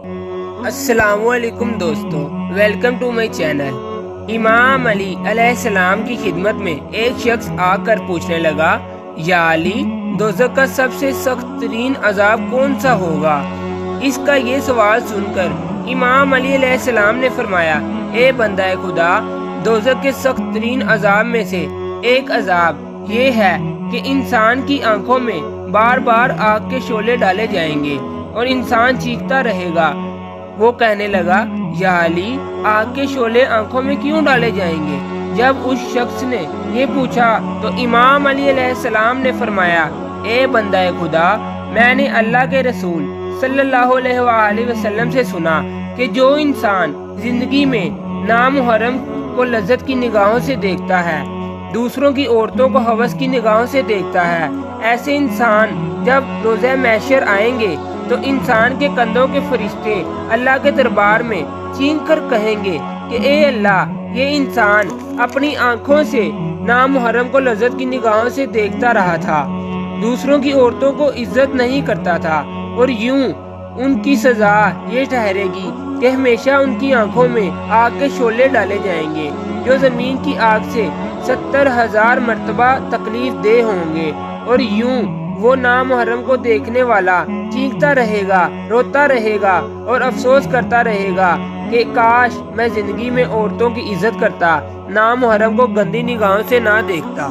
السلام علیکم دوستو، ویلکم ٹو مائی چینل۔ امام علی علیہ السلام کی خدمت میں ایک شخص آ کر پوچھنے لگا، یا علی، دوزخ کا سب سے سخت ترین عذاب کون سا ہوگا؟ اس کا یہ سوال سن کر امام علی علیہ السلام نے فرمایا، اے بندہ خدا، دوزخ کے سخت ترین عذاب میں سے ایک عذاب یہ ہے کہ انسان کی آنکھوں میں بار بار آگ کے شعلے ڈالے جائیں گے اور انسان چیختا رہے گا۔ وہ کہنے لگا، یا علی، آگ کے شعلے آنکھوں میں کیوں ڈالے جائیں گے؟ جب اس شخص نے یہ پوچھا تو امام علی علیہ السلام نے فرمایا، اے بندہ خدا، میں نے اللہ کے رسول صلی اللہ علیہ وآلہ وسلم سے سنا کہ جو انسان زندگی میں نامحرم کو لذت کی نگاہوں سے دیکھتا ہے، دوسروں کی عورتوں کو ہوس کی نگاہوں سے دیکھتا ہے، ایسے انسان جب روزہ محشر آئیں گے تو انسان کے کندھوں کے فرشتے اللہ کے دربار میں چیخ کر کہیں گے کہ اے اللہ، یہ انسان اپنی آنکھوں سے نامحرم کو لذت کی نگاہوں سے دیکھتا رہا تھا، دوسروں کی عورتوں کو عزت نہیں کرتا تھا، اور یوں ان کی سزا یہ ٹھہرے گی کہ ہمیشہ ان کی آنکھوں میں آگ کے شعلے ڈالے جائیں گے جو زمین کی آگ سے 70,000 مرتبہ تکلیف دہ ہوں گے، اور یوں وہ نامحرم کو دیکھنے والا چیختا رہے گا، روتا رہے گا اور افسوس کرتا رہے گا کہ کاش میں زندگی میں عورتوں کی عزت کرتا، نامحرم کو گندی نگاہوں سے نہ دیکھتا۔